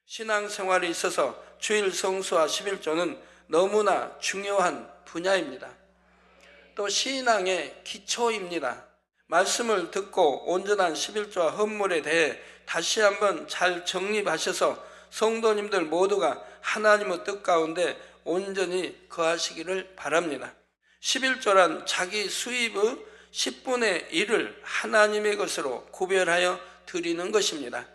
신앙생활에 있어서 주일 성수와 11조는 너무나 중요한 분야입니다. 또 신앙의 기초입니다. 말씀을 듣고 온전한 11조와 헌물에 대해 다시 한번 잘 정립하셔서 성도님들 모두가 하나님의 뜻 가운데 온전히 거하시기를 바랍니다. 11조란 자기 수입의 10분의 1을 하나님의 것으로 구별하여 드리는 것입니다.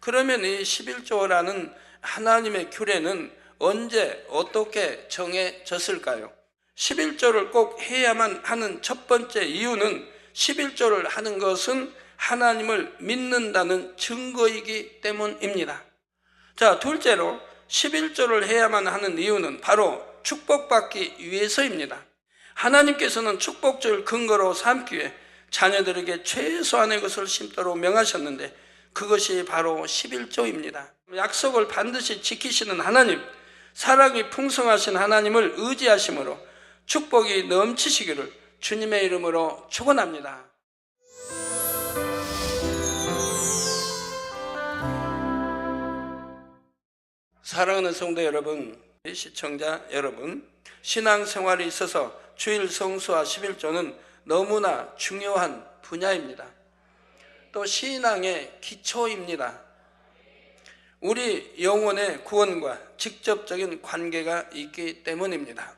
그러면 이 11조라는 하나님의 규례는 언제 어떻게 정해졌을까요? 11조를 꼭 해야만 하는 첫 번째 이유는 11조를 하는 것은 하나님을 믿는다는 증거이기 때문입니다. 자, 둘째로 11조를 해야만 하는 이유는 바로 축복받기 위해서입니다. 하나님께서는 축복주를 근거로 삼기 위해 자녀들에게 최소한의 것을 심도록 명하셨는데 그것이 바로 11조입니다. 약속을 반드시 지키시는 하나님, 사랑이 풍성하신 하나님을 의지하심으로 축복이 넘치시기를 주님의 이름으로 축원합니다. 사랑하는 성도 여러분, 시청자 여러분, 신앙생활에 있어서 주일 성수와 11조는 너무나 중요한 분야입니다. 또 신앙의 기초입니다. 우리 영혼의 구원과 직접적인 관계가 있기 때문입니다.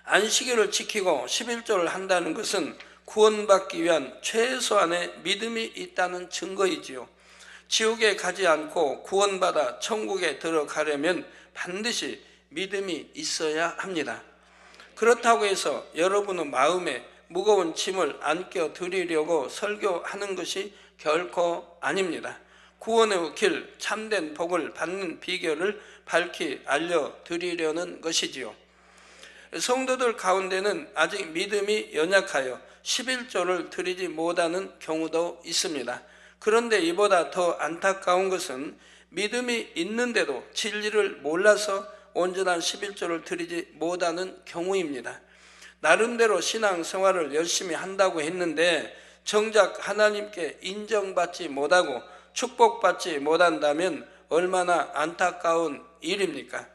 안식일을 지키고 11조를 한다는 것은 구원받기 위한 최소한의 믿음이 있다는 증거이지요. 지옥에 가지 않고 구원받아 천국에 들어가려면 반드시 믿음이 있어야 합니다. 그렇다고 해서 여러분의 마음에 무거운 짐을 안겨 드리려고 설교하는 것이 결코 아닙니다. 구원의 길, 참된 복을 받는 비결을 밝히 알려드리려는 것이지요. 성도들 가운데는 아직 믿음이 연약하여 11조를 드리지 못하는 경우도 있습니다. 그런데 이보다 더 안타까운 것은 믿음이 있는데도 진리를 몰라서 온전한 11조를 드리지 못하는 경우입니다. 나름대로 신앙생활을 열심히 한다고 했는데 정작 하나님께 인정받지 못하고 축복받지 못한다면 얼마나 안타까운 일입니까?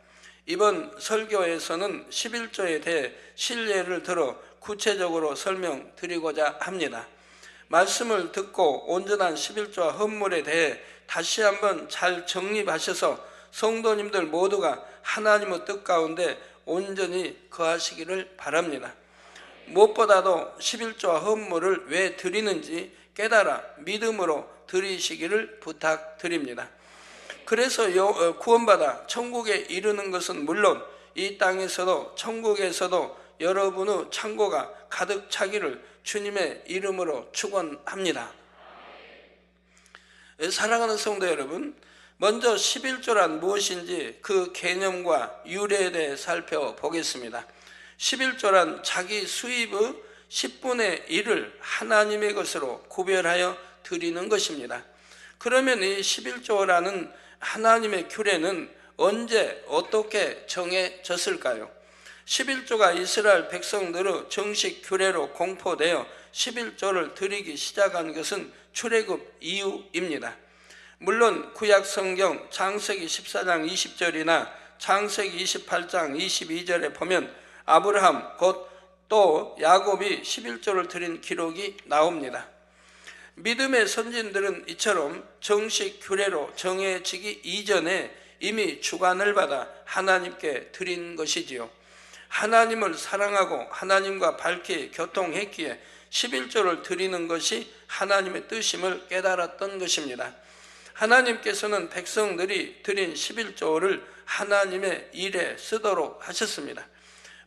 이번 설교에서는 11조에 대해 신뢰를 들어 구체적으로 설명드리고자 합니다. 말씀을 듣고 온전한 11조와 헌물에 대해 다시 한번 잘 정립하셔서 성도님들 모두가 하나님의 뜻 가운데 온전히 거하시기를 바랍니다. 무엇보다도 11조와 헌물을 왜 드리는지 깨달아 믿음으로 드리시기를 부탁드립니다. 그래서 구원받아 천국에 이르는 것은 물론 이 땅에서도 천국에서도 여러분의 창고가 가득 차기를 주님의 이름으로 축원합니다. 사랑하는 성도 여러분, 먼저 11조란 무엇인지 그 개념과 유래에 대해 살펴보겠습니다. 11조란 자기 수입의 10분의 1을 하나님의 것으로 구별하여 드리는 것입니다. 그러면 이 11조라는 하나님의 규례는 언제 어떻게 정해졌을까요? 11조가 이스라엘 백성들의 정식 규례로 공포되어 11조를 드리기 시작한 것은 출애굽 이후입니다. 물론 구약 성경 창세기 14장 20절이나 창세기 28장 22절에 보면 아브라함 곧 또 야곱이 11조를 드린 기록이 나옵니다. 믿음의 선진들은 이처럼 정식 규례로 정해지기 이전에 이미 주관을 받아 하나님께 드린 것이지요. 하나님을 사랑하고 하나님과 밝히 교통했기에 11조를 드리는 것이 하나님의 뜻임을 깨달았던 것입니다. 하나님께서는 백성들이 드린 11조를 하나님의 일에 쓰도록 하셨습니다.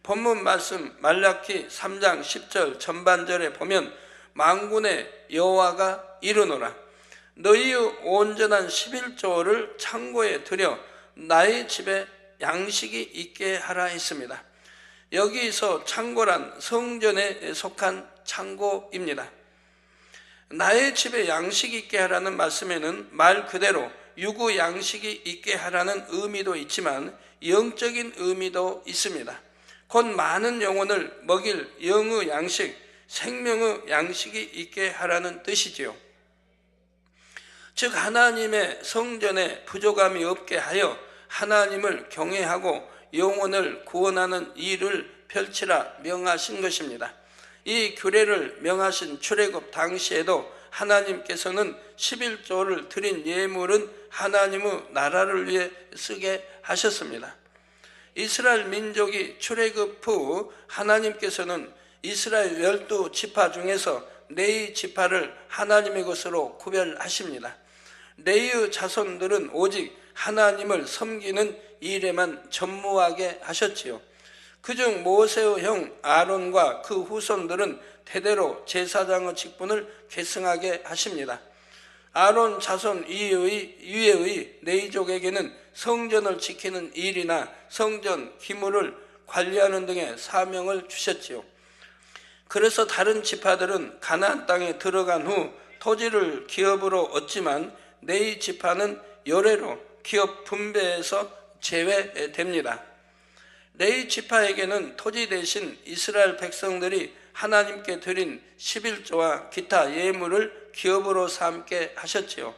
본문 말씀 말라기 3장 10절 전반절에 보면 만군의 여호와가 이르노라 너희의 온전한 11조를 창고에 들여 나의 집에 양식이 있게 하라 했습니다. 여기서 창고란 성전에 속한 창고입니다. 나의 집에 양식이 있게 하라는 말씀에는 말 그대로 유구 양식이 있게 하라는 의미도 있지만 영적인 의미도 있습니다. 곧 많은 영혼을 먹일 영의 양식, 생명의 양식이 있게 하라는 뜻이지요. 즉 하나님의 성전에 부족함이 없게 하여 하나님을 경외하고 영혼을 구원하는 일을 펼치라 명하신 것입니다. 이 규례를 명하신 출애굽 당시에도 하나님께서는 11조를 드린 예물은 하나님의 나라를 위해 쓰게 하셨습니다. 이스라엘 민족이 출애굽 후 하나님께서는 이스라엘 12지파 중에서 레위 지파를 하나님의 것으로 구별하십니다. 레위의 자손들은 오직 하나님을 섬기는 일에만 전무하게 하셨지요. 그중 모세의 형 아론과 그 후손들은 대대로 제사장의 직분을 계승하게 하십니다. 아론 자손 이외의 레위족에게는 성전을 지키는 일이나 성전 기물을 관리하는 등의 사명을 주셨지요. 그래서 다른 지파들은 가나안 땅에 들어간 후 토지를 기업으로 얻지만 레위 지파는 요래로 기업 분배에서 제외됩니다. 레위 지파에게는 토지 대신 이스라엘 백성들이 하나님께 드린 11조와 기타 예물을 기업으로 삼게 하셨지요.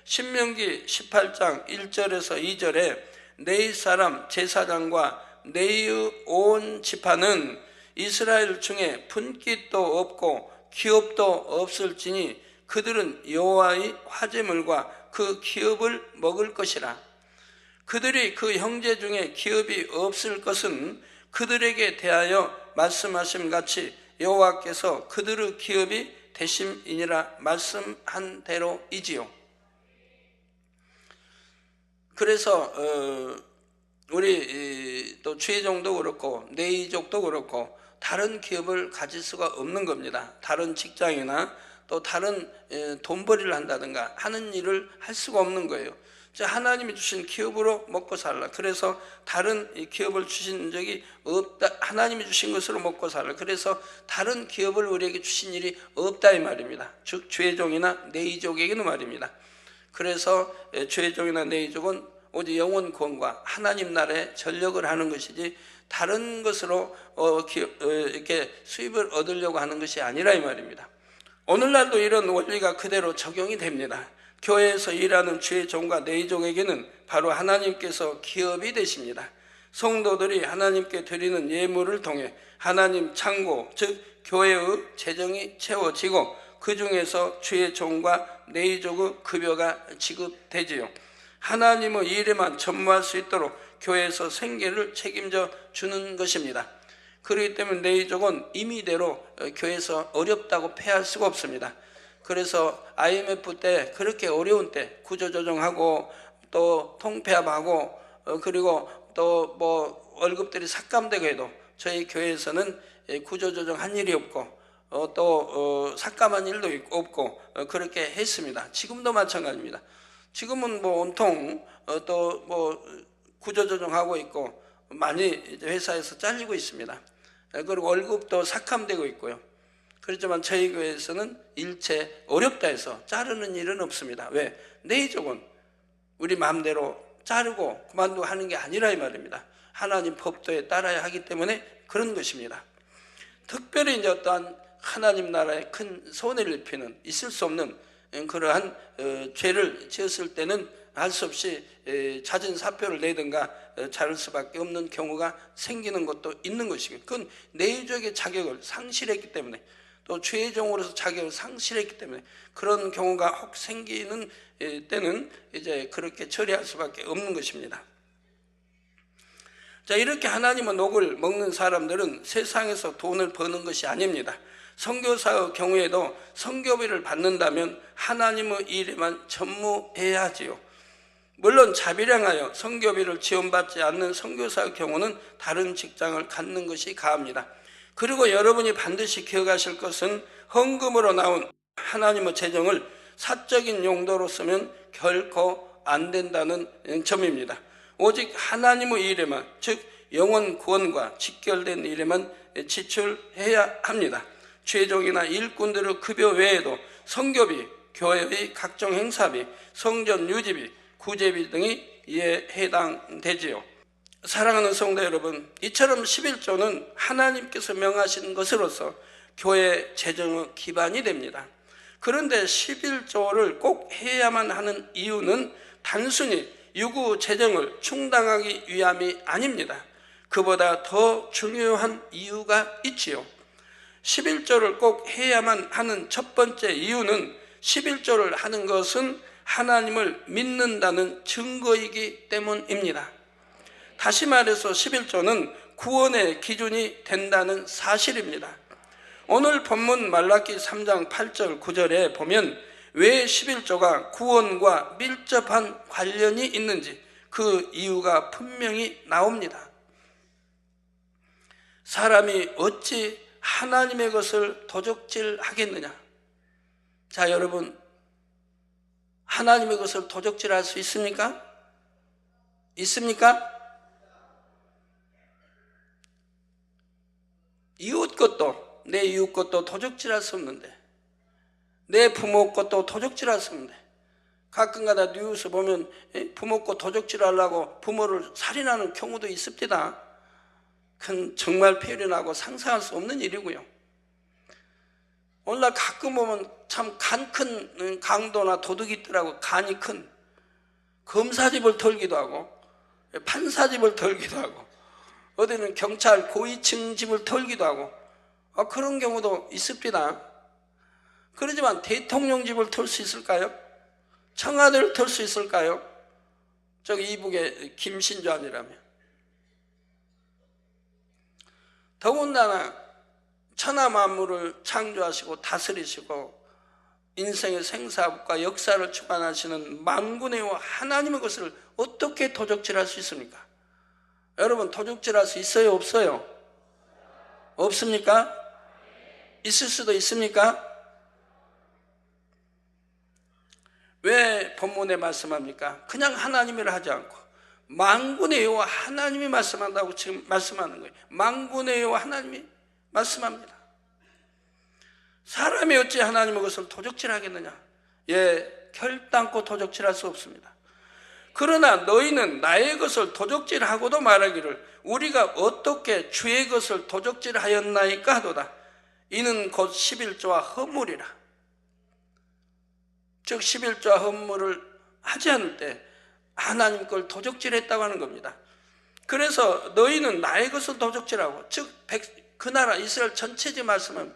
신명기 18장 1절에서 2절에 레위 사람 제사장과 레위의 온 지파는 이스라엘 중에 분깃도 없고 기업도 없을지니 그들은 여호와의 화제물과 그 기업을 먹을 것이라. 그들이 그 형제 중에 기업이 없을 것은 그들에게 대하여 말씀하심 같이 여호와께서 그들의 기업이 되심이니라 말씀한 대로이지요. 그래서 우리 또 최종도 그렇고 레위족도 그렇고 다른 기업을 가질 수가 없는 겁니다. 다른 직장이나 또 다른 돈벌이를 한다든가 하는 일을 할 수가 없는 거예요. 하나님이 주신 기업으로 먹고 살라. 그래서 다른 기업을 주신 적이 없다. 하나님이 주신 것으로 먹고 살라. 그래서 다른 기업을 우리에게 주신 일이 없다 이 말입니다. 즉 죄종이나 레위족에게는 말입니다. 그래서 죄종이나 레위족은 오직 영혼 구원과 하나님 나라에 전력을 하는 것이지 다른 것으로 이렇게 수입을 얻으려고 하는 것이 아니라 이 말입니다. 오늘날도 이런 원리가 그대로 적용이 됩니다. 교회에서 일하는 주의 종과 레위족에게는 바로 하나님께서 기업이 되십니다. 성도들이 하나님께 드리는 예물을 통해 하나님 창고, 즉 교회의 재정이 채워지고 그 중에서 주의 종과 레위족의 급여가 지급되지요. 하나님의 일에만 전무할 수 있도록 교회에서 생계를 책임져 주는 것입니다. 그렇기 때문에 레위족은 임의대로 교회에서 어렵다고 폐할 수가 없습니다. 그래서 IMF 때 그렇게 어려운 때 구조조정하고 또 통폐합하고 그리고 또 뭐 월급들이 삭감되고 해도 저희 교회에서는 구조조정한 일이 없고 또 삭감한 일도 없고 그렇게 했습니다. 지금도 마찬가지입니다. 지금은 뭐 온통 또 뭐 구조조정하고 있고 많이 회사에서 잘리고 있습니다. 그리고 월급도 삭감되고 있고요. 그렇지만 저희 교회에서는 일체 어렵다 해서 자르는 일은 없습니다. 왜? 레위족은 우리 마음대로 자르고 그만두고 하는 게 아니라 이 말입니다. 하나님 법도에 따라야 하기 때문에 그런 것입니다. 특별히 이제 어떠한 하나님 나라에 큰 손해를 입히는 있을 수 없는 그러한 죄를 지었을 때는 할 수 없이 잦은 사표를 내든가 자를 수밖에 없는 경우가 생기는 것도 있는 것이고 그건 레위족의 자격을 상실했기 때문에 또 죄종으로서 자격을 상실했기 때문에 그런 경우가 혹 생기는 때는 이제 그렇게 처리할 수밖에 없는 것입니다. 자, 이렇게 하나님의 녹을 먹는 사람들은 세상에서 돈을 버는 것이 아닙니다. 선교사의 경우에도 선교비를 받는다면 하나님의 일에만 전무해야 하지요. 물론 자비량하여 선교비를 지원받지 않는 선교사의 경우는 다른 직장을 갖는 것이 가합니다. 그리고 여러분이 반드시 기억하실 것은 헌금으로 나온 하나님의 재정을 사적인 용도로 쓰면 결코 안 된다는 점입니다. 오직 하나님의 일에만, 즉 영혼 구원과 직결된 일에만 지출해야 합니다. 죄종이나 일꾼들의 급여 외에도 선교비, 교회의 각종 행사비, 성전 유지비, 구제비 등이 이에 해당되지요. 사랑하는 성도 여러분, 이처럼 11조는 하나님께서 명하신 것으로서 교회 재정의 기반이 됩니다. 그런데 11조를 꼭 해야만 하는 이유는 단순히 유구 재정을 충당하기 위함이 아닙니다. 그보다 더 중요한 이유가 있지요. 11조를 꼭 해야만 하는 첫 번째 이유는 11조를 하는 것은 하나님을 믿는다는 증거이기 때문입니다. 다시 말해서 11조는 구원의 기준이 된다는 사실입니다. 오늘 본문 말라기 3장 8절 9절에 보면 왜 11조가 구원과 밀접한 관련이 있는지 그 이유가 분명히 나옵니다. 사람이 어찌 하나님의 것을 도적질하겠느냐? 자, 여러분, 하나님의 것을 도적질할 수 있습니까? 있습니까? 이웃 것도, 내 이웃 것도 도적질할 수 없는데, 내 부모 것도 도적질할 수 없는데, 가끔가다 뉴스 보면 부모 것 도적질하려고 부모를 살인하는 경우도 있습니다. 그건 정말 표현하고 상상할 수 없는 일이고요. 오늘날 가끔 보면 참 간 큰 강도나 도둑이 있더라고. 간이 큰 검사집을 털기도 하고 판사집을 털기도 하고 어디는 경찰 고위층 집을 털기도 하고 그런 경우도 있습니다. 그러지만 대통령 집을 털 수 있을까요? 청와대를 털 수 있을까요? 저기 이북의 김신조안이라면. 더군다나 천하 만물을 창조하시고 다스리시고 인생의 생사과 역사를 주관하시는 만군의 하나님의 것을 어떻게 도적질할 수 있습니까? 여러분, 도적질할 수 있어요? 없어요? 없습니까? 있을 수도 있습니까? 왜 본문에 말씀합니까? 그냥 하나님이라 하지 않고 만군의 여호와 하나님이 말씀한다고 지금 말씀하는 거예요. 만군의 여호와 하나님이 말씀합니다. 사람이 어찌 하나님의 것을 도적질하겠느냐? 예, 결단코 도적질할 수 없습니다. 그러나 너희는 나의 것을 도적질하고도 말하기를 우리가 어떻게 주의 것을 도적질하였나이까 하도다. 이는 곧 11조와 허물이라. 즉 11조와 허물을 하지 않을 때 하나님 걸 도적질했다고 하는 겁니다. 그래서 너희는 나의 것을 도적질하고, 즉 그 나라 이스라엘 전체지 말씀은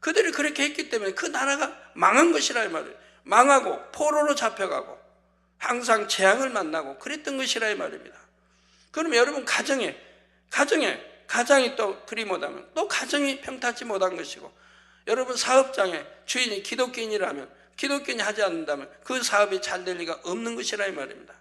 그들이 그렇게 했기 때문에 그 나라가 망한 것이라 이 말이에요. 망하고 포로로 잡혀가고 항상 재앙을 만나고 그랬던 것이라 이 말입니다. 그러면 여러분 가정이 또 그리 못하면 또 가정이 평탄치 못한 것이고, 여러분 사업장에 주인이 기독교인이라면 기독교인이 하지 않는다면 그 사업이 잘 될 리가 없는 것이라 이 말입니다.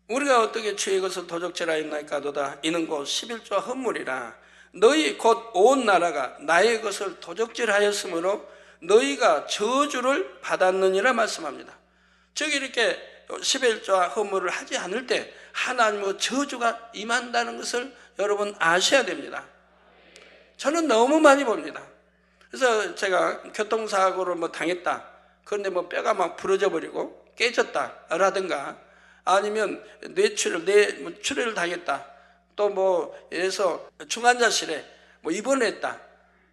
우리가 어떻게 주의 것을 도적질하였나이까도다. 이는 곧 11조와 허물이라. 너희 곧 온 나라가 나의 것을 도적질하였으므로 너희가 저주를 받았느니라 말씀합니다. 즉 이렇게 11조와 허물을 하지 않을 때 하나님의 저주가 임한다는 것을 여러분 아셔야 됩니다. 저는 너무 많이 봅니다. 그래서 제가 교통사고를 당했다. 그런데 뼈가 막 부러져 버리고 깨졌다라든가, 아니면 출혈을 당했다. 또 이래서 중환자실에 입원했다.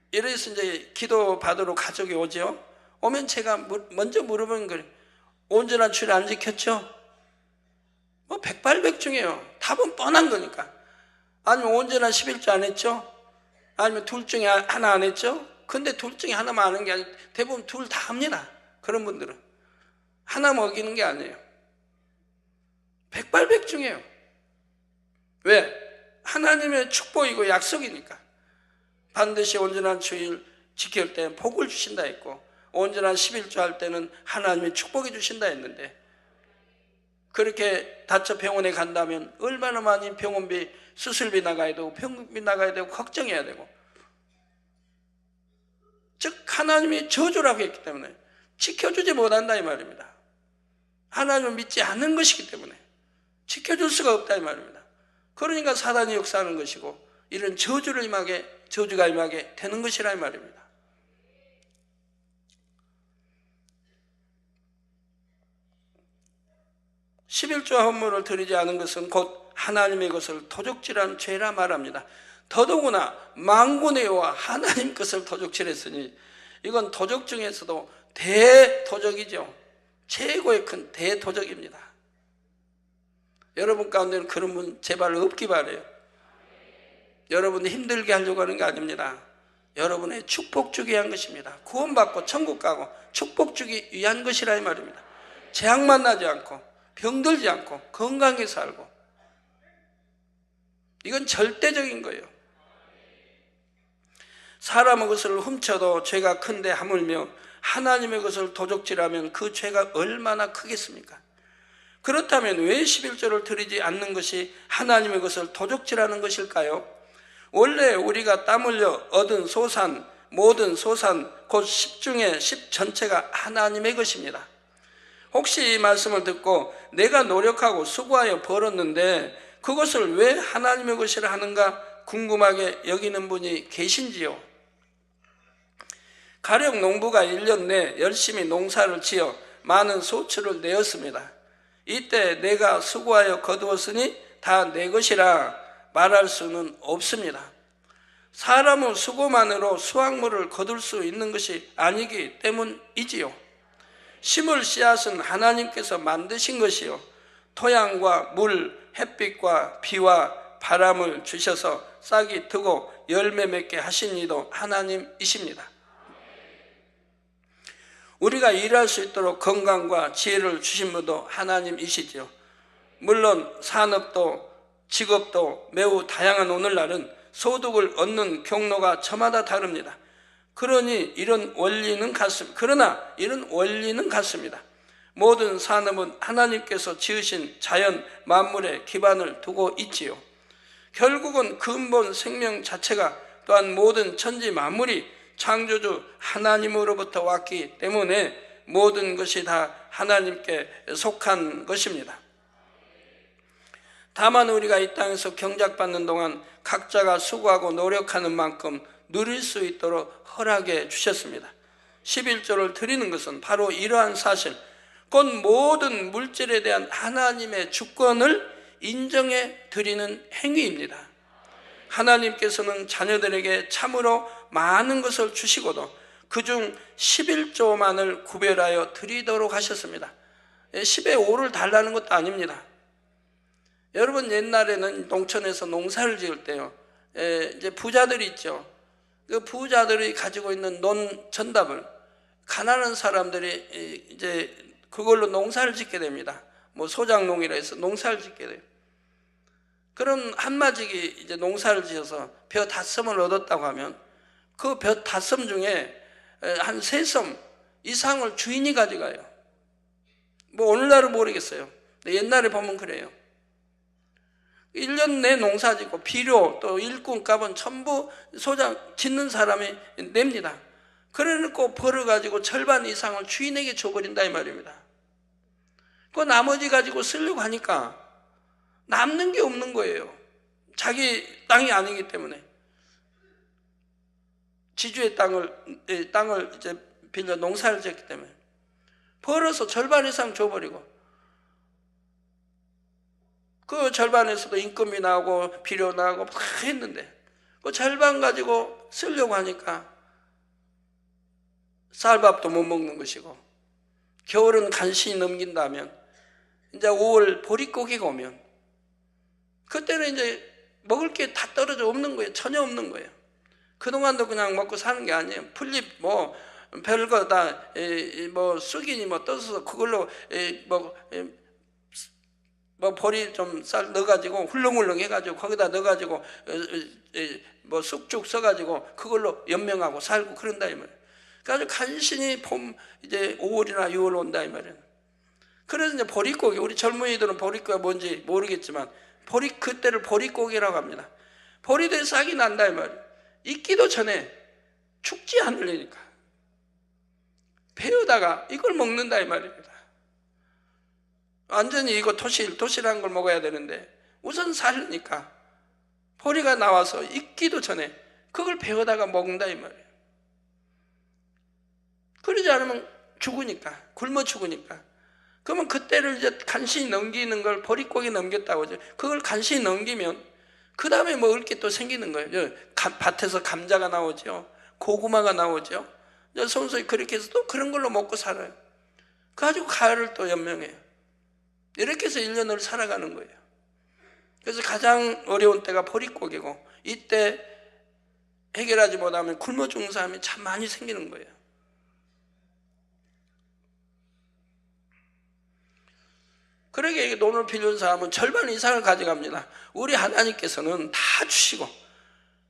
이래서 이제 기도 받으러 가족이 오죠. 오면 제가 먼저 물어보는 거예요. 온전한 출혈 안 지켰죠? 백발백중이에요. 답은 뻔한 거니까. 아니면 온전한 11조 안 했죠? 아니면 둘 중에 하나 안 했죠? 근데 둘 중에 하나만 하는 게 아니고 대부분 둘 다 합니다. 그런 분들은. 하나 먹이는 게 아니에요. 백발백중이에요. 왜? 하나님의 축복이고 약속이니까. 반드시 온전한 주일 지킬 때 복을 주신다 했고, 온전한 11조 할 때는 하나님의 축복이 주신다 했는데, 그렇게 다쳐 병원에 간다면 얼마나 많이 병원비, 수술비 나가야 되고 병원비 나가야 되고 걱정해야 되고, 즉 하나님이 저주라고 했기 때문에 지켜주지 못한다 이 말입니다. 하나님을 믿지 않는 것이기 때문에 지켜줄 수가 없다 이 말입니다. 그러니까 사단이 역사하는 것이고 이런 저주가 임하게 되는 것이라 이 말입니다. (11조와) 헌물을 드리지 않은 것은 곧 하나님의 것을 도적질한 죄라 말합니다. 더더구나 만군의 여호와 하나님 것을 도적질했으니 이건 도적 중에서도 대도적이죠. 최고의 큰 대도적입니다. 여러분 가운데는 그런 분 제발 없기 바라요. 여러분이 힘들게 하려고 하는 게 아닙니다. 여러분의 축복 주기 위한 것입니다. 구원받고 천국 가고 축복 주기 위한 것이라 이 말입니다. 재앙 만나지 않고 병들지 않고 건강하게 살고, 이건 절대적인 거예요. 사람의 것을 훔쳐도 죄가 큰데 하물며 하나님의 것을 도적질하면 그 죄가 얼마나 크겠습니까? 그렇다면 왜 11조를 드리지 않는 것이 하나님의 것을 도적질하는 것일까요? 원래 우리가 땀 흘려 얻은 소산, 모든 소산 곧 10중에 10 전체가 하나님의 것입니다. 혹시 이 말씀을 듣고 내가 노력하고 수고하여 벌었는데 그것을 왜 하나님의 것이라 하는가 궁금하게 여기는 분이 계신지요? 가령 농부가 1년 내 열심히 농사를 지어 많은 소출을 내었습니다. 이때 내가 수고하여 거두었으니 다 내 것이라 말할 수는 없습니다. 사람은 수고만으로 수확물을 거둘 수 있는 것이 아니기 때문이지요. 심을 씨앗은 하나님께서 만드신 것이요, 토양과 물, 햇빛과 비와 바람을 주셔서 싹이 트고 열매 맺게 하신 이도 하나님이십니다. 우리가 일할 수 있도록 건강과 지혜를 주신 분도 하나님이시지요. 물론 산업도 직업도 매우 다양한 오늘날은 소득을 얻는 경로가 저마다 다릅니다. 그러나 이런 원리는 같습니다. 모든 산업은 하나님께서 지으신 자연 만물에 기반을 두고 있지요. 결국은 근본 생명 자체가 또한 모든 천지 만물이 창조주 하나님으로부터 왔기 때문에 모든 것이 다 하나님께 속한 것입니다. 다만 우리가 이 땅에서 경작받는 동안 각자가 수고하고 노력하는 만큼 누릴 수 있도록 허락해 주셨습니다. 11조를 드리는 것은 바로 이러한 사실, 곧 모든 물질에 대한 하나님의 주권을 인정해 드리는 행위입니다. 하나님께서는 자녀들에게 참으로 많은 것을 주시고도 그중 11조만을 구별하여 드리도록 하셨습니다. 10의 5를 달라는 것도 아닙니다. 여러분, 옛날에는 농촌에서 농사를 지을 때요, 이제 부자들이 있죠. 그 부자들이 가지고 있는 논 전답을 가난한 사람들이 이제 그걸로 농사를 짓게 됩니다. 뭐 소작농이라 해서 농사를 짓게 돼요. 그럼 한마직이 이제 농사를 지어서 벼 5섬을 얻었다고 하면 그 벼 5섬 중에 한 3섬 이상을 주인이 가져가요. 뭐 오늘날은 모르겠어요. 근데 옛날에 보면 그래요. 1년 내 농사 짓고 비료 또 일꾼 값은 전부 소작 짓는 사람이 냅니다. 그래놓고 벌어가지고 절반 이상을 주인에게 줘버린다 이 말입니다. 그 나머지 가지고 쓰려고 하니까 남는 게 없는 거예요. 자기 땅이 아니기 때문에. 지주의 땅을 이제 빌려 농사를 짓기 때문에 벌어서 절반 이상 줘버리고, 그 절반에서도 인건비 나오고 비료 나오고 다 했는데 그 절반 가지고 쓰려고 하니까 쌀밥도 못 먹는 것이고, 겨울은 간신히 넘긴다면 이제 5월 보릿고기가 오면 그때는 이제 먹을 게 다 떨어져 없는 거예요. 전혀 없는 거예요. 그동안도 그냥 먹고 사는 게 아니에요. 풀잎 뭐 별거 다 뭐 쑥이니 뭐 떠서 그걸로 뭐 보리 좀 쌀 넣어가지고 훌렁훌렁 해가지고 거기다 넣어가지고 뭐 쑥죽 써가지고 그걸로 연명하고 살고 그런다 이 말이에요. 그래서 간신히 봄 이제 5월이나 6월 온다 이 말이에요. 그래서 이제 보릿고기, 우리 젊은이들은 보릿고기가 뭔지 모르겠지만 그때를 보릿고기라고 합니다. 보리들이 싹이 난다 이 말이에요. 익기도 전에 죽지 않으려니까 배우다가 이걸 먹는다 이 말입니다. 완전히 이거 도실한 걸 먹어야 되는데 우선 살으니까 보리가 나와서 익기도 전에 그걸 배우다가 먹는다 이 말이에요. 그러지 않으면 죽으니까, 굶어 죽으니까. 그러면 그때를 이제 간신히 넘기는 걸 보릿고기 넘겼다고 하죠. 그걸 간신히 넘기면 그 다음에 먹을 게 또 생기는 거예요. 밭에서 감자가 나오죠. 고구마가 나오죠. 성소에 그렇게 해서 또 그런 걸로 먹고 살아요. 그래가지고 가을을 또 연명해요. 이렇게 해서 1년을 살아가는 거예요. 그래서 가장 어려운 때가 보릿고개고, 이때 해결하지 못하면 굶어 죽는 사람이 참 많이 생기는 거예요. 그러게 돈을 빌려준 사람은 절반 이상을 가져갑니다. 우리 하나님께서는 다 주시고,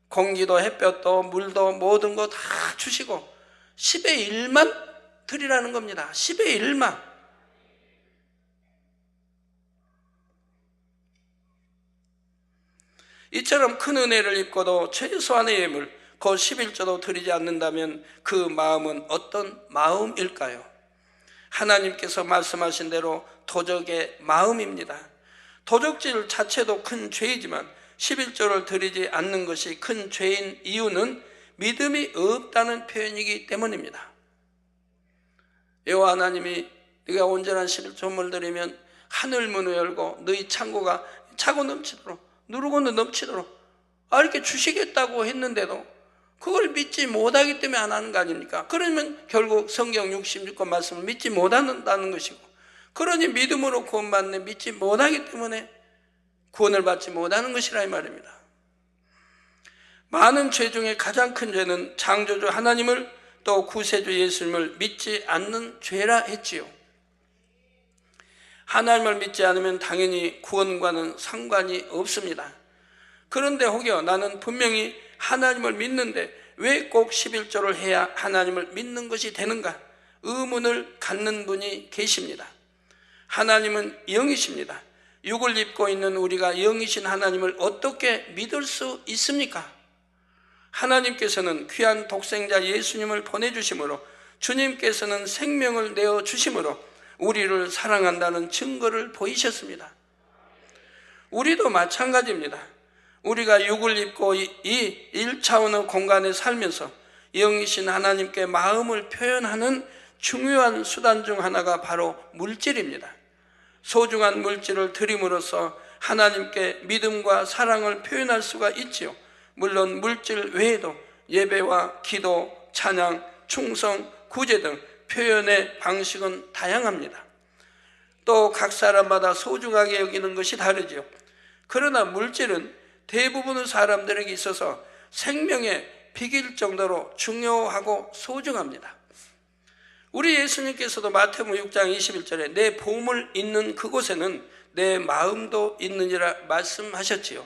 공기도 햇볕도 물도 모든 거 다 주시고 10의 1만 드리라는 겁니다. 10의 1만. 이처럼 큰 은혜를 입고도 최소한의 예물, 그 11조도 드리지 않는다면 그 마음은 어떤 마음일까요? 하나님께서 말씀하신 대로 도적의 마음입니다. 도적질 자체도 큰 죄이지만 11조를 드리지 않는 것이 큰 죄인 이유는 믿음이 없다는 표현이기 때문입니다. 여호와 하나님이 네가 온전한 11조를 드리면 하늘 문을 열고 너희 창고가 차고 넘치도록, 누르고는 넘치도록 이렇게 주시겠다고 했는데도 그걸 믿지 못하기 때문에 안 하는 거 아닙니까? 그러면 결국 성경 66권 말씀을 믿지 못한다는 것이고, 그러니 믿음으로 구원받는데 믿지 못하기 때문에 구원을 받지 못하는 것이라 이 말입니다. 많은 죄 중에 가장 큰 죄는 창조주 하나님을 또 구세주 예수님을 믿지 않는 죄라 했지요. 하나님을 믿지 않으면 당연히 구원과는 상관이 없습니다. 그런데 혹여 나는 분명히 하나님을 믿는데 왜 꼭 11조를 해야 하나님을 믿는 것이 되는가? 의문을 갖는 분이 계십니다. 하나님은 영이십니다. 육을 입고 있는 우리가 영이신 하나님을 어떻게 믿을 수 있습니까? 하나님께서는 귀한 독생자 예수님을 보내주심으로, 주님께서는 생명을 내어주심으로 우리를 사랑한다는 증거를 보이셨습니다. 우리도 마찬가지입니다. 우리가 육을 입고 이 1차원의 공간에 살면서 영이신 하나님께 마음을 표현하는 중요한 수단 중 하나가 바로 물질입니다. 소중한 물질을 드림으로써 하나님께 믿음과 사랑을 표현할 수가 있지요. 물론 물질 외에도 예배와 기도, 찬양, 충성, 구제 등 표현의 방식은 다양합니다. 또 각 사람마다 소중하게 여기는 것이 다르지요. 그러나 물질은 대부분의 사람들에게 있어서 생명의 비길 정도로 중요하고 소중합니다. 우리 예수님께서도 마태복음 6장 21절에 내 보물 있는 그곳에는 내 마음도 있느니라 말씀하셨지요.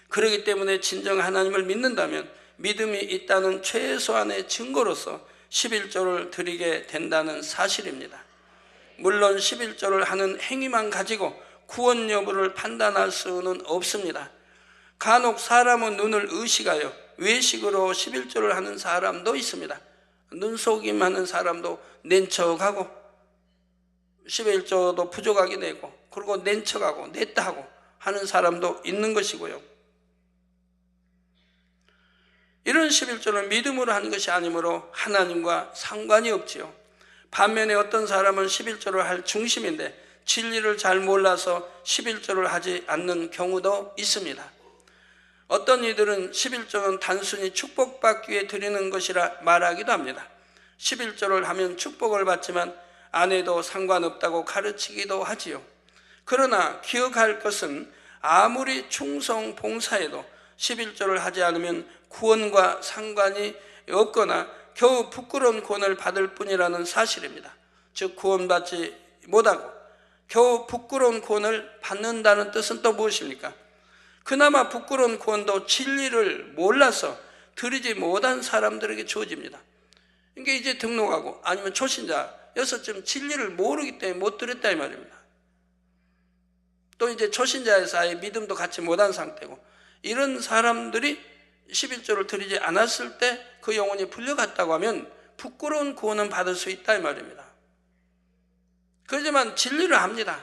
그렇기 때문에 진정 하나님을 믿는다면 믿음이 있다는 최소한의 증거로서 11조를 드리게 된다는 사실입니다. 물론 11조를 하는 행위만 가지고 구원 여부를 판단할 수는 없습니다. 간혹 사람의 눈을 의식하여 외식으로 11조를 하는 사람도 있습니다. 눈속임하는 사람도 낸 척하고 11조도 부족하게 내고, 그리고 낸 척하고 냈다 하고 하는 사람도 있는 것이고요. 이런 11조는 믿음으로 하는 것이 아니므로 하나님과 상관이 없지요. 반면에 어떤 사람은 11조를 할 중심인데 진리를 잘 몰라서 11조를 하지 않는 경우도 있습니다. 어떤 이들은 11조는 단순히 축복받기 위해 드리는 것이라 말하기도 합니다. 11조를 하면 축복을 받지만 안 해도 상관없다고 가르치기도 하지요. 그러나 기억할 것은 아무리 충성 봉사해도 11조를 하지 않으면 구원과 상관이 없거나 겨우 부끄러운 구원을 받을 뿐이라는 사실입니다. 즉 구원받지 못하고 겨우 부끄러운 구원을 받는다는 뜻은 또 무엇입니까? 그나마 부끄러운 구원도 진리를 몰라서 드리지 못한 사람들에게 주어집니다. 이게 이제 등록하고 아니면 초신자여서 좀 진리를 모르기 때문에 못 드렸다 이 말입니다. 또 이제 초신자에서 아예 믿음도 갖지 못한 상태고, 이런 사람들이 11조를 드리지 않았을 때 그 영혼이 불려갔다고 하면 부끄러운 구원은 받을 수 있다 이 말입니다. 그렇지만 진리를 압니다.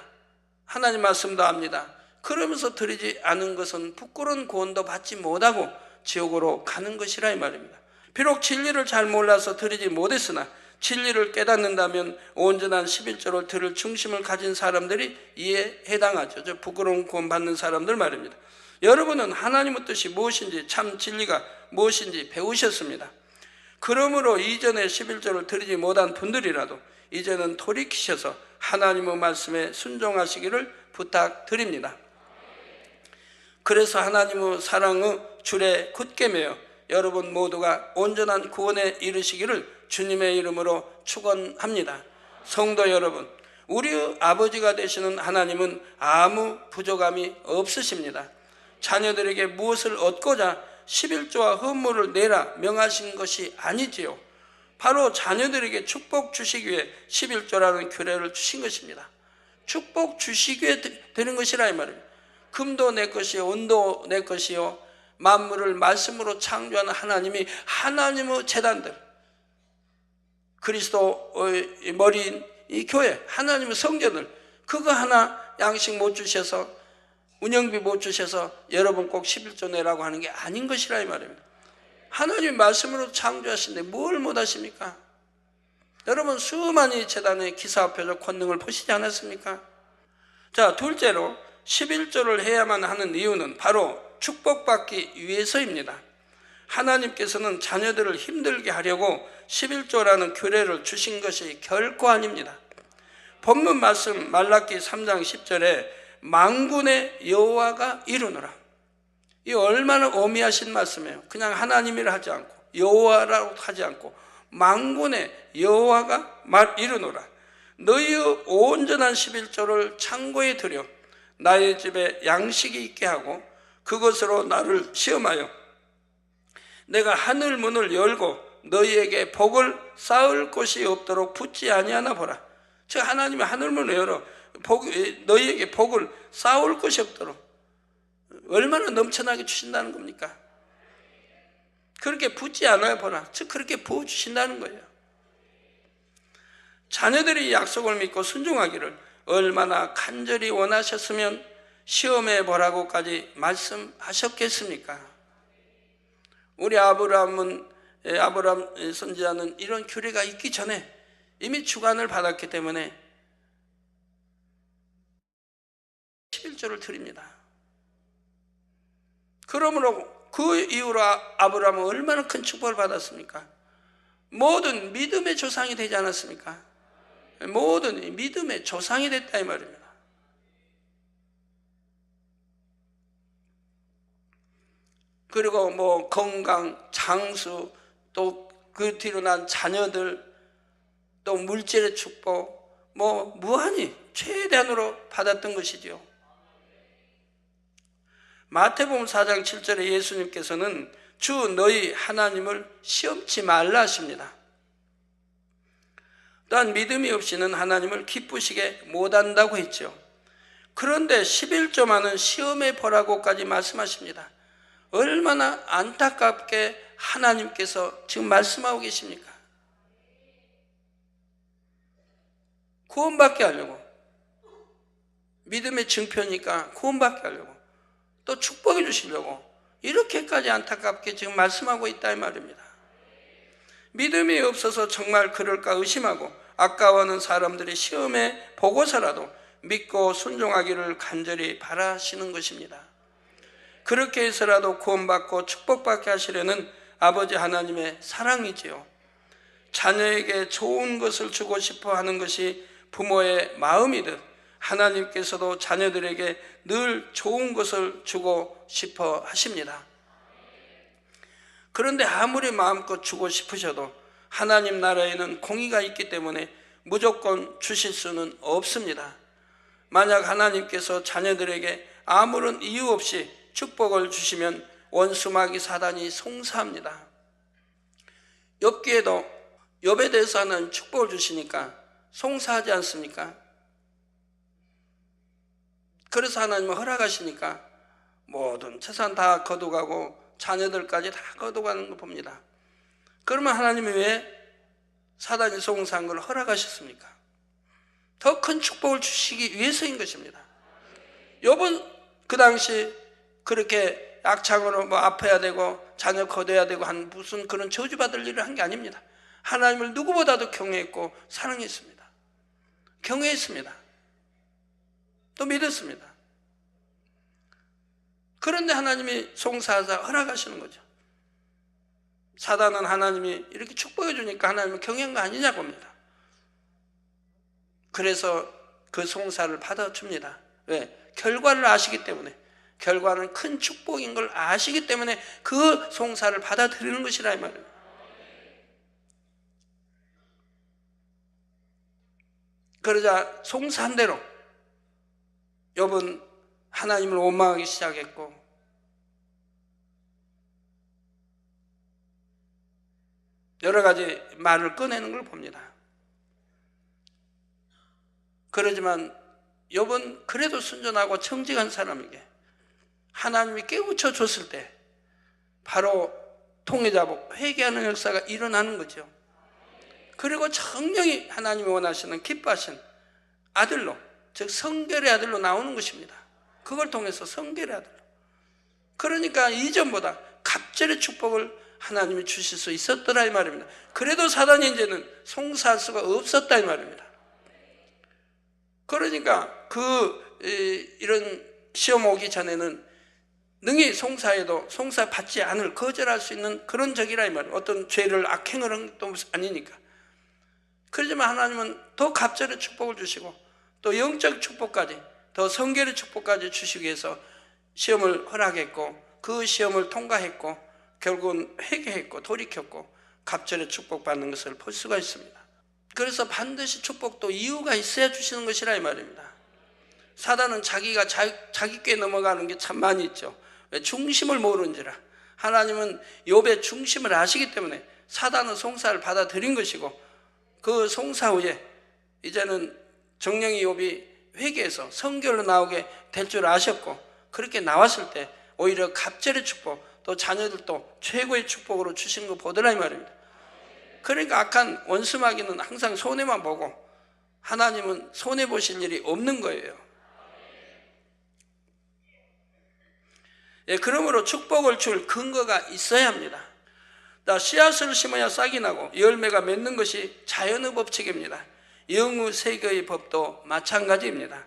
하나님 말씀도 압니다. 그러면서 드리지 않은 것은 부끄러운 구원도 받지 못하고 지옥으로 가는 것이라 이 말입니다. 비록 진리를 잘 몰라서 드리지 못했으나 진리를 깨닫는다면 온전한 11조를 들을 중심을 가진 사람들이 이에 해당하죠. 저 부끄러운 구원 받는 사람들 말입니다. 여러분은 하나님의 뜻이 무엇인지, 참 진리가 무엇인지 배우셨습니다. 그러므로 이전에 11조를 들으지 못한 분들이라도 이제는 돌이키셔서 하나님의 말씀에 순종하시기를 부탁드립니다. 그래서 하나님의 사랑의 줄에 굳게 매여 여러분 모두가 온전한 구원에 이르시기를 주님의 이름으로 축원합니다. 성도 여러분, 우리 아버지가 되시는 하나님은 아무 부족함이 없으십니다. 자녀들에게 무엇을 얻고자 11조와 헌물을 내라 명하신 것이 아니지요. 바로 자녀들에게 축복 주시기 위해 11조라는 규례를 주신 것입니다. 축복 주시기 위해 되는 것이라 이 말입니다. 금도 내 것이요 은도 내 것이요 만물을 말씀으로 창조하는 하나님이 하나님의 재단들, 그리스도의 머리인 이 교회, 하나님의 성전을 그거 하나 양식 못 주셔서, 운영비 못 주셔서 여러분 꼭 11조 내라고 하는 게 아닌 것이라 이 말입니다. 하나님의 말씀으로 창조하신데 뭘 못하십니까? 여러분 수많은 재단의 기사표적 권능을 보시지 않았습니까? 자, 둘째로 11조를 해야만 하는 이유는 바로 축복받기 위해서입니다. 하나님께서는 자녀들을 힘들게 하려고 11조라는 규례를 주신 것이 결코 아닙니다. 본문 말씀 말라기 3장 10절에 만군의 여호와가 이루노라. 이 얼마나 어미하신 말씀이에요. 그냥 하나님이라 하지 않고 여호와라고 하지 않고 만군의 여호와가 이루노라. 너희의 온전한 11조를 창고에 들여 나의 집에 양식이 있게 하고 그것으로 나를 시험하여 내가 하늘 문을 열고 너희에게 복을 쌓을 곳이 없도록 붙지 아니하나 보라. 즉 하나님이 하늘 문을 열어 너희에게 복을 쌓을 곳이 없도록 얼마나 넘쳐나게 주신다는 겁니까? 그렇게 붙지 않아야 보라. 즉 그렇게 부어주신다는 거예요. 자녀들이 약속을 믿고 순종하기를 얼마나 간절히 원하셨으면 시험해 보라고까지 말씀하셨겠습니까? 우리 아브라함 선지자는 이런 규례가 있기 전에 이미 주관을 받았기 때문에 11조를 드립니다. 그러므로 그 이후로 아브라함은 얼마나 큰 축복을 받았습니까? 모든 믿음의 조상이 되지 않았습니까? 모든 믿음의 조상이 됐다 이 말입니다. 그리고 뭐 건강, 장수, 또 그 뒤로 난 자녀들, 또 물질의 축복, 뭐 무한히 최대한으로 받았던 것이죠. 마태복음 4장 7절에 예수님께서는 주 너희 하나님을 시험치 말라 하십니다. 또한 믿음이 없이는 하나님을 기쁘시게 못한다고 했죠. 그런데 11조만은 시험해 보라고까지 말씀하십니다. 얼마나 안타깝게 하나님께서 지금 말씀하고 계십니까? 구원받게 하려고, 믿음의 증표니까 구원받게 하려고, 또 축복해 주시려고 이렇게까지 안타깝게 지금 말씀하고 있다 이 말입니다. 믿음이 없어서 정말 그럴까 의심하고 아까워하는 사람들이 시험에 보고서라도 믿고 순종하기를 간절히 바라시는 것입니다. 그렇게 해서라도 구원받고 축복받게 하시려는 아버지 하나님의 사랑이지요. 자녀에게 좋은 것을 주고 싶어 하는 것이 부모의 마음이듯 하나님께서도 자녀들에게 늘 좋은 것을 주고 싶어 하십니다. 그런데 아무리 마음껏 주고 싶으셔도 하나님 나라에는 공의가 있기 때문에 무조건 주실 수는 없습니다. 만약 하나님께서 자녀들에게 아무런 이유 없이 축복을 주시면 원수마귀 사단이 송사합니다. 욥기에도 욥에 대해서 하나님 축복을 주시니까 송사하지 않습니까? 그래서 하나님은 허락하시니까 모든 재산 다 거둬가고 자녀들까지 다 거둬가는 거 봅니다. 그러면 하나님이 왜 사단이 송사한 걸 허락하셨습니까? 더 큰 축복을 주시기 위해서인 것입니다. 욥은 그 당시 그렇게 악창으로 뭐 아파야 되고 자녀 거둬야 되고 한 무슨 그런 저주받을 일을 한 게 아닙니다. 하나님을 누구보다도 경외했고 사랑했습니다. 경외했습니다. 또 믿었습니다. 그런데 하나님이 송사하사 허락하시는 거죠. 사단은 하나님이 이렇게 축복해 주니까 하나님은 경외한 거 아니냐고 합니다. 그래서 그 송사를 받아줍니다. 왜? 결과를 아시기 때문에, 결과는 큰 축복인 걸 아시기 때문에 그 송사를 받아들이는 것이라 이 말입니다. 그러자 송사한 대로 욥은 하나님을 원망하기 시작했고, 여러 가지 말을 꺼내는 걸 봅니다. 그러지만 욥은 그래도 순전하고 정직한 사람에게 하나님이 깨우쳐 줬을 때 바로 통회자복, 회개하는 역사가 일어나는 거죠. 그리고 정령이 하나님이 원하시는 기뻐하신 아들로, 즉 성결의 아들로 나오는 것입니다. 그걸 통해서 성결의 아들로. 그러니까 이전보다 갑절의 축복을 하나님이 주실 수 있었더라 이 말입니다. 그래도 사단이 이제는 송사할 수가 없었다 이 말입니다. 그러니까 이런 시험 오기 전에는 능히 송사해도 송사 받지 않을, 거절할 수 있는 그런 적이라 이 말이에요. 어떤 죄를 악행을 한 것도 아니니까. 그렇지만 하나님은 더 갑절의 축복을 주시고 또 영적 축복까지, 더 성결의 축복까지 주시기 위해서 시험을 허락했고, 그 시험을 통과했고 결국은 회개했고 돌이켰고 갑절의 축복받는 것을 볼 수가 있습니다. 그래서 반드시 축복도 이유가 있어야 주시는 것이라 이 말입니다. 사단은 자기가 자기 꾀 넘어가는 게 참 많이 있죠. 왜? 중심을 모르는지라. 하나님은 욥의 중심을 아시기 때문에 사단은 송사를 받아들인 것이고, 그 송사 후에 이제는 정령이 욥이 회개해서 성결로 나오게 될 줄 아셨고, 그렇게 나왔을 때 오히려 갑절의 축복, 또 자녀들도 최고의 축복으로 주시는 거 보더라 이 말입니다. 그러니까 악한 원수마귀는 항상 손해만 보고 하나님은 손해 보실 일이 없는 거예요. 예, 그러므로 축복을 줄 근거가 있어야 합니다. 씨앗을 심어야 싹이 나고 열매가 맺는 것이 자연의 법칙입니다. 영의 세계의 법도 마찬가지입니다.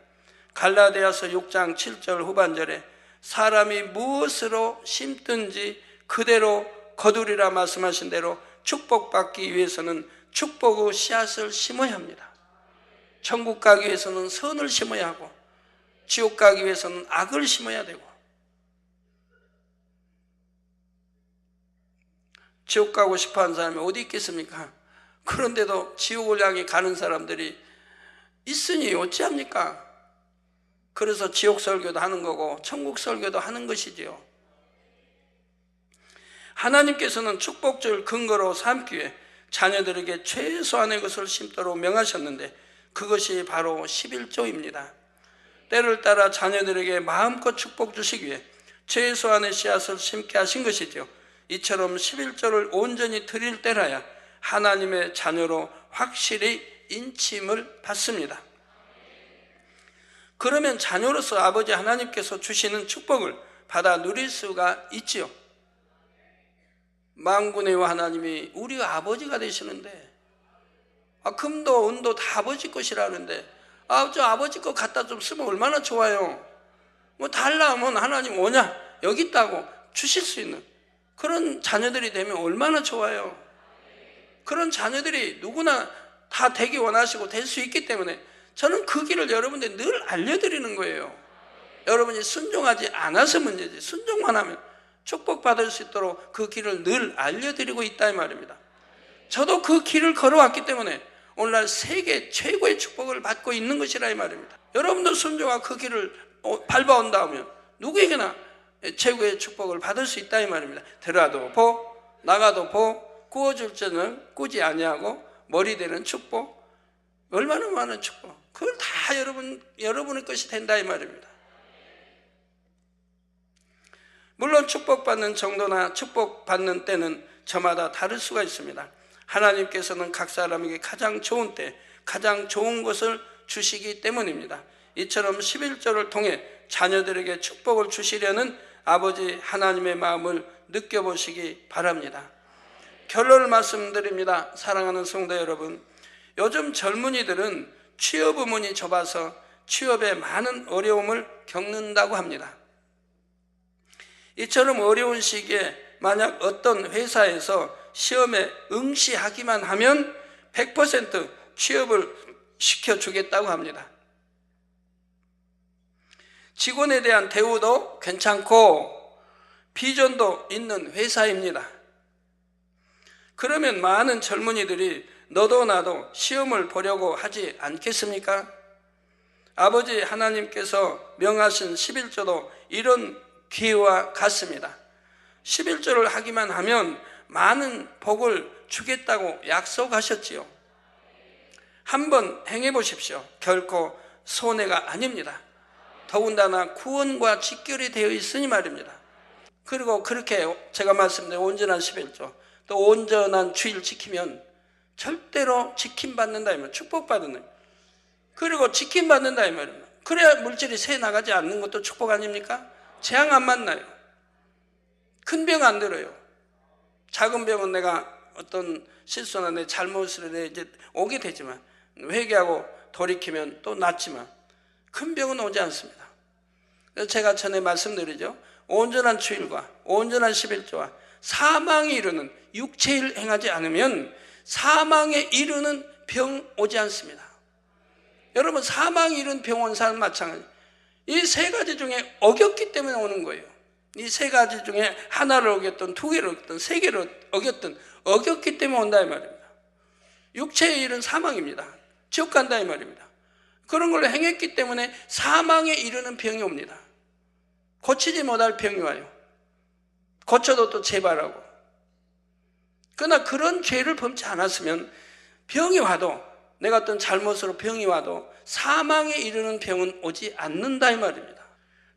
갈라디아서 6장 7절 후반절에 사람이 무엇으로 심든지 그대로 거두리라 말씀하신 대로 축복받기 위해서는 축복의 씨앗을 심어야 합니다. 천국 가기 위해서는 선을 심어야 하고, 지옥 가기 위해서는 악을 심어야 되고, 지옥 가고 싶어하는 사람이 어디 있겠습니까? 그런데도 지옥을 향해 가는 사람들이 있으니 어찌합니까? 그래서 지옥 설교도 하는 거고 천국 설교도 하는 것이지요. 하나님께서는 축복 줄 근거로 삼기 위해 자녀들에게 최소한의 것을 심도록 명하셨는데 그것이 바로 11조입니다. 때를 따라 자녀들에게 마음껏 축복 주시기 위해 최소한의 씨앗을 심게 하신 것이죠. 이처럼 11조를 온전히 드릴 때라야 하나님의 자녀로 확실히 인침을 받습니다. 그러면 자녀로서 아버지 하나님께서 주시는 축복을 받아 누릴 수가 있지요. 만군의 하나님이 우리가 아버지가 되시는데, 금도 은도 다 아버지 것이라는데, 저 아버지 것 갖다 좀 쓰면 얼마나 좋아요. 뭐 달라 하면 하나님 오냐, 여기 있다고 주실 수 있는 그런 자녀들이 되면 얼마나 좋아요. 그런 자녀들이 누구나 다 되기 원하시고 될 수 있기 때문에 저는 그 길을 여러분들 늘 알려드리는 거예요. 여러분이 순종하지 않아서 문제지, 순종만 하면 축복받을 수 있도록 그 길을 늘 알려드리고 있다 이 말입니다. 저도 그 길을 걸어왔기 때문에 오늘날 세계 최고의 축복을 받고 있는 것이라 이 말입니다. 여러분도 순종하고 그 길을 밟아온다면 누구에게나 최고의 축복을 받을 수 있다 이 말입니다. 들어도 보, 나가도 보, 구워줄 자는 꾸지 아니하고 머리 되는 축복, 얼마나 많은 축복, 그걸 다 여러분의 것이 된다 이 말입니다. 물론 축복받는 정도나 축복받는 때는 저마다 다를 수가 있습니다. 하나님께서는 각 사람에게 가장 좋은 때, 가장 좋은 것을 주시기 때문입니다. 이처럼 11조를 통해 자녀들에게 축복을 주시려는 아버지 하나님의 마음을 느껴보시기 바랍니다. 결론을 말씀드립니다. 사랑하는 성도 여러분, 요즘 젊은이들은 취업 의문이 좁아서 취업에 많은 어려움을 겪는다고 합니다. 이처럼 어려운 시기에 만약 어떤 회사에서 시험에 응시하기만 하면 100% 취업을 시켜주겠다고 합니다. 직원에 대한 대우도 괜찮고 비전도 있는 회사입니다. 그러면 많은 젊은이들이 너도 나도 시험을 보려고 하지 않겠습니까? 아버지 하나님께서 명하신 11조도 이런 기회와 같습니다. 11조를 하기만 하면 많은 복을 주겠다고 약속하셨지요. 한번 행해 보십시오. 결코 손해가 아닙니다. 더군다나 구원과 직결이 되어 있으니 말입니다. 그리고 그렇게 제가 말씀드린 온전한 11조, 또 온전한 주일 지키면 절대로 지킴받는다 이 말이에요. 축복받는 거예요. 그리고 지킴받는다 이 말이에요. 그래야 물질이 새 나가지 않는 것도 축복 아닙니까? 재앙 안 만나요. 큰 병 안 들어요. 작은 병은 내가 어떤 실수나 내 잘못을 내 이제 오게 되지만 회개하고 돌이키면 또 낫지만 큰 병은 오지 않습니다. 그래서 제가 전에 말씀드리죠. 온전한 주일과 온전한 11조와 사망에 이르는 육체일 행하지 않으면 사망에 이르는 병 오지 않습니다. 여러분, 사망에 이르는 병 온 사람 마찬가지. 이 세 가지 중에 어겼기 때문에 오는 거예요. 이 세 가지 중에 하나를 어겼든 두 개를 어겼든 세 개를 어겼든 어겼기 때문에 온다 이 말입니다. 육체의 일은 사망입니다. 지옥 간다 이 말입니다. 그런 걸 행했기 때문에 사망에 이르는 병이 옵니다. 고치지 못할 병이 와요. 고쳐도 또 재발하고. 그러나 그런 죄를 범치 않았으면 병이 와도, 내가 어떤 잘못으로 병이 와도 사망에 이르는 병은 오지 않는다 이 말입니다.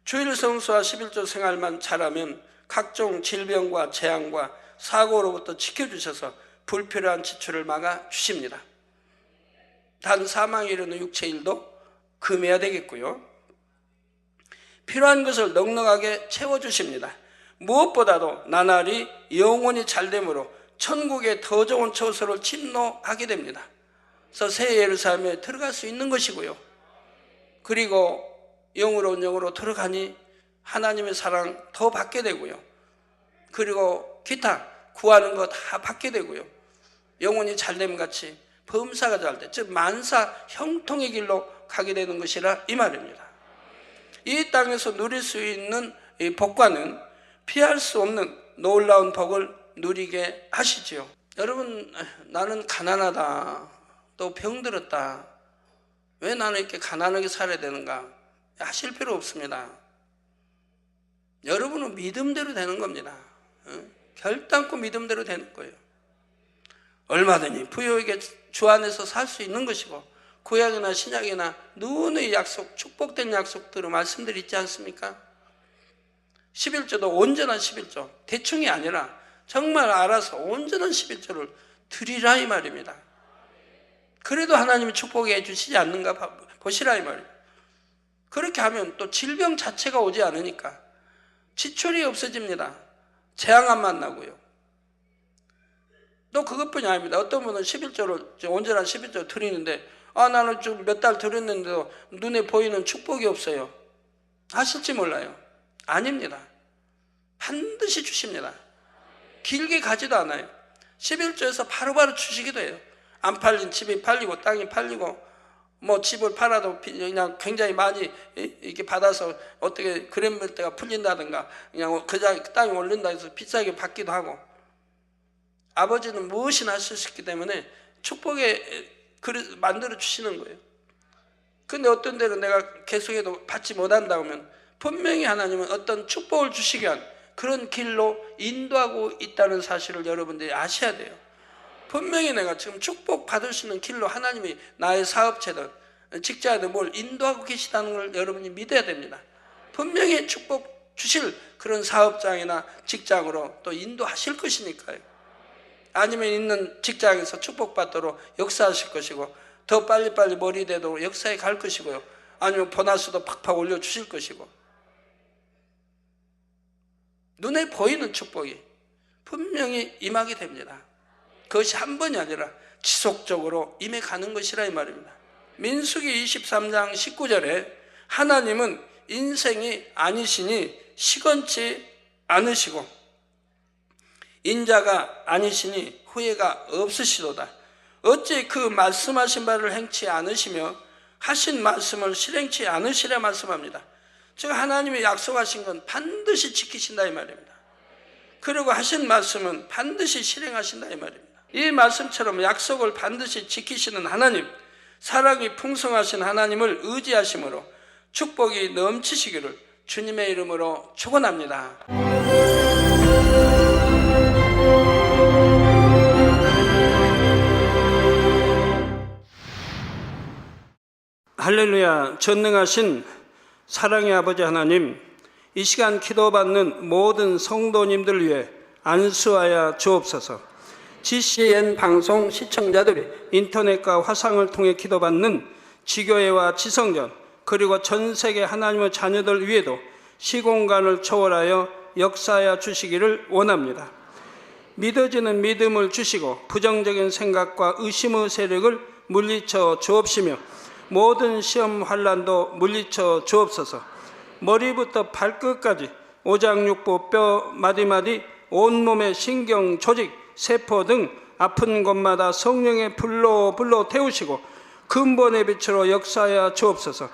주일 성수와 11조 생활만 잘하면 각종 질병과 재앙과 사고로부터 지켜주셔서 불필요한 지출을 막아 주십니다. 단 사망에 이르는 육체일도 금해야 되겠고요. 필요한 것을 넉넉하게 채워주십니다. 무엇보다도 나날이 영혼이 잘됨으로 천국의 더 좋은 처소를 침노하게 됩니다. 그래서 새 예루살렘에 들어갈 수 있는 것이고요. 그리고 영으로 영으로 들어가니 하나님의 사랑 더 받게 되고요. 그리고 기타 구하는 거 다 받게 되고요. 영혼이 잘됨 같이 범사가 잘 돼, 즉 만사 형통의 길로 가게 되는 것이라 이 말입니다. 이 땅에서 누릴 수 있는 이 복과는 피할 수 없는 놀라운 복을 누리게 하시지요. 여러분, 나는 가난하다, 또 병들었다, 왜 나는 이렇게 가난하게 살아야 되는가 하실 필요 없습니다. 여러분은 믿음대로 되는 겁니다. 결단코 믿음대로 되는 거예요. 얼마든지 부유하게 주 안에서 살 수 있는 것이고, 구약이나 신약이나 누누이 약속, 축복된 약속들을 말씀들이 있지 않습니까? 11조도 온전한 11조, 대충이 아니라 정말 알아서 온전한 11조를 드리라 이 말입니다. 그래도 하나님이 축복해 주시지 않는가 보시라 이 말이에요. 그렇게 하면 또 질병 자체가 오지 않으니까 지출이 없어집니다. 재앙 안 만나고요. 또 그것뿐이 아닙니다. 어떤 분은 11조를, 온전한 11조 드리는데, 나는 좀 몇 달 드렸는데도 눈에 보이는 축복이 없어요. 하실지 몰라요. 아닙니다. 반드시 주십니다. 길게 가지도 않아요. 11조에서 바로바로 주시기도 해요. 안 팔린 집이 팔리고 땅이 팔리고 뭐 집을 팔아도 그냥 굉장히 많이 이렇게 받아서 어떻게 그랜벨트가 풀린다든가 그냥 그 땅이 오른다 해서 비싸게 받기도 하고, 아버지는 무엇이나 하실 수 있기 때문에 축복의 그릇 만들어 주시는 거예요. 근데 어떤 데는 내가 계속해도 받지 못한다 하면 분명히 하나님은 어떤 축복을 주시기 위한 그런 길로 인도하고 있다는 사실을 여러분들이 아셔야 돼요. 분명히 내가 지금 축복 받을 수 있는 길로 하나님이 나의 사업체든 직장이든 뭘 인도하고 계시다는 걸 여러분이 믿어야 됩니다. 분명히 축복 주실 그런 사업장이나 직장으로 또 인도하실 것이니까요. 아니면 있는 직장에서 축복받도록 역사하실 것이고, 더 빨리빨리 머리 대도록 역사에 갈 것이고요. 아니면 보너스도 팍팍 올려주실 것이고, 눈에 보이는 축복이 분명히 임하게 됩니다. 그것이 한 번이 아니라 지속적으로 임해가는 것이라 이 말입니다. 민수기 23장 19절에 하나님은 인생이 아니시니 시건치 않으시고 인자가 아니시니 후회가 없으시도다. 어찌 그 말씀하신 바를 행치 않으시며 하신 말씀을 실행치 않으시라 말씀합니다. 즉 하나님이 약속하신 건 반드시 지키신다 이 말입니다. 그리고 하신 말씀은 반드시 실행하신다 이 말입니다. 이 말씀처럼 약속을 반드시 지키시는 하나님, 사랑이 풍성하신 하나님을 의지하심으로 축복이 넘치시기를 주님의 이름으로 축원합니다. 할렐루야. 전능하신 사랑의 아버지 하나님, 이 시간 기도받는 모든 성도님들 위해 안수하여 주옵소서. GCN 방송 시청자들이 인터넷과 화상을 통해 기도받는 지교회와 지성전, 그리고 전 세계 하나님의 자녀들 위에도 시공간을 초월하여 역사하여 주시기를 원합니다. 믿어지는 믿음을 주시고 부정적인 생각과 의심의 세력을 물리쳐 주옵시며 모든 시험 환난도 물리쳐 주옵소서. 머리부터 발끝까지 오장육부 뼈 마디마디 온몸의 신경 조직 세포 등 아픈 곳마다 성령의 불로 태우시고 근본의 빛으로 역사하여 주옵소서.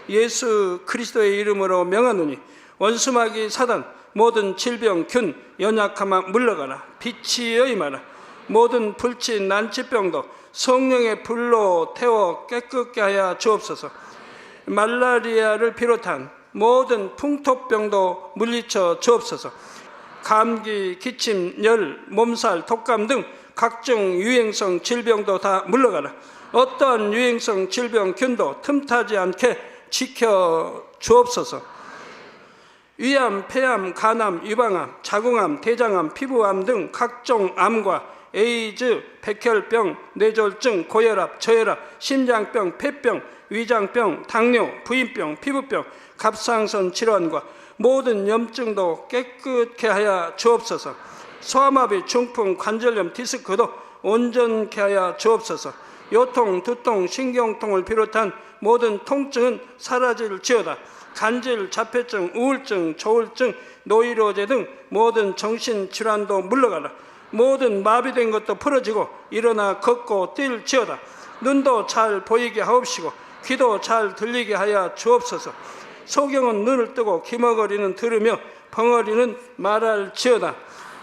예수 그리스도의 이름으로 명하노니 원수마귀 사단 모든 질병 균 연약함아 물러가라. 빛이 임하라. 모든 불친 난치병도 성령의 불로 태워 깨끗게 하여 주옵소서. 말라리아를 비롯한 모든 풍토병도 물리쳐 주옵소서. 감기, 기침, 열, 몸살, 독감 등 각종 유행성 질병도 다 물러가라. 어떠한 유행성 질병 균도 틈타지 않게 지켜 주옵소서. 위암, 폐암, 간암, 유방암, 자궁암, 대장암, 피부암 등 각종 암과 에이즈, 백혈병, 뇌졸중, 고혈압, 저혈압, 심장병, 폐병, 위장병, 당뇨, 부인병, 피부병, 갑상선 질환과 모든 염증도 깨끗게 하여 주옵소서. 소아마비, 중풍, 관절염, 디스크도 온전케 하여 주옵소서. 요통, 두통, 신경통을 비롯한 모든 통증은 사라질지어다. 간질, 자폐증, 우울증, 조울증, 노이로제 등 모든 정신질환도 물러가라. 모든 마비된 것도 풀어지고 일어나 걷고 뛸지어다. 눈도 잘 보이게 하옵시고 귀도 잘 들리게 하여 주옵소서. 소경은 눈을 뜨고 기머거리는 들으며 벙어리는 말할지어다.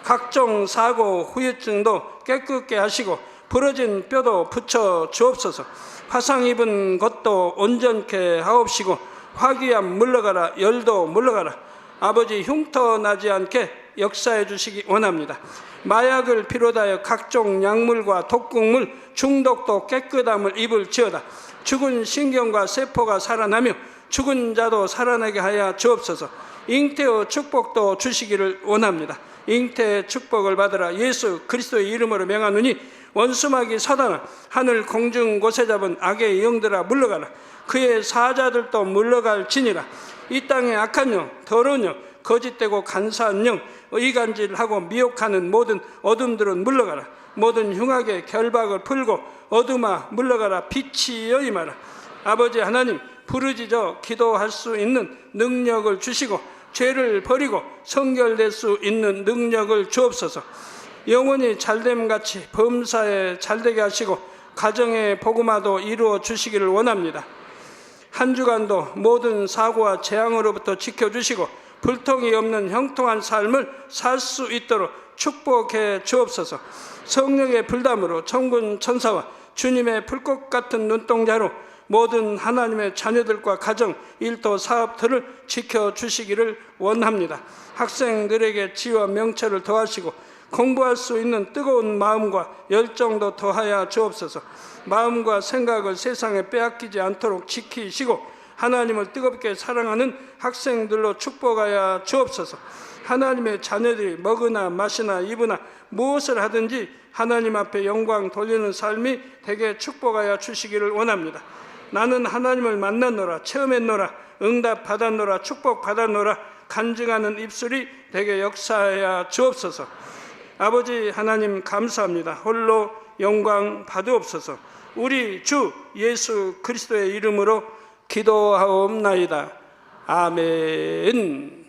각종 사고 후유증도 깨끗게 하시고 부러진 뼈도 붙여 주옵소서. 화상 입은 것도 온전케 하옵시고 화기암 물러가라. 열도 물러가라. 아버지 흉터 나지 않게 역사해 주시기 원합니다. 마약을 비롯하여 각종 약물과 독극물 중독도 깨끗함을 입을지어다. 죽은 신경과 세포가 살아나며 죽은 자도 살아나게 하여 주옵소서. 잉태의 축복도 주시기를 원합니다. 잉태의 축복을 받으라. 예수 그리스도의 이름으로 명하노니 원수마귀 사단아 하늘 공중 곳에 잡은 악의 영들아 물러가라. 그의 사자들도 물러갈지니라. 이 땅의 악한 영, 더러운 영, 거짓되고 간사한 영, 의간질하고 미혹하는 모든 어둠들은 물러가라. 모든 흉악의 결박을 풀고 어둠아 물러가라. 빛이 임하라. 아버지 하나님, 부르짖어 기도할 수 있는 능력을 주시고 죄를 버리고 성결될 수 있는 능력을 주옵소서. 영원히 잘됨같이 범사에 잘되게 하시고 가정의 복음화도 이루어 주시기를 원합니다. 한 주간도 모든 사고와 재앙으로부터 지켜주시고 불통이 없는 형통한 삶을 살 수 있도록 축복해 주옵소서. 성령의 불담으로 천군 천사와 주님의 불꽃 같은 눈동자로 모든 하나님의 자녀들과 가정, 일도, 사업들을 지켜주시기를 원합니다. 학생들에게 지혜와 명철을 더하시고 공부할 수 있는 뜨거운 마음과 열정도 더하여 주옵소서. 마음과 생각을 세상에 빼앗기지 않도록 지키시고 하나님을 뜨겁게 사랑하는 학생들로 축복하여 주옵소서. 하나님의 자녀들이 먹으나 마시나 입으나 무엇을 하든지 하나님 앞에 영광 돌리는 삶이 되게 축복하여 주시기를 원합니다. 나는 하나님을 만났노라, 체험했노라, 응답 받았노라, 축복 받았노라 간증하는 입술이 되게 역사하여 주옵소서. 아버지 하나님 감사합니다. 홀로 영광 받으옵소서. 우리 주 예수 그리스도의 이름으로 기도하옵나이다. 아멘.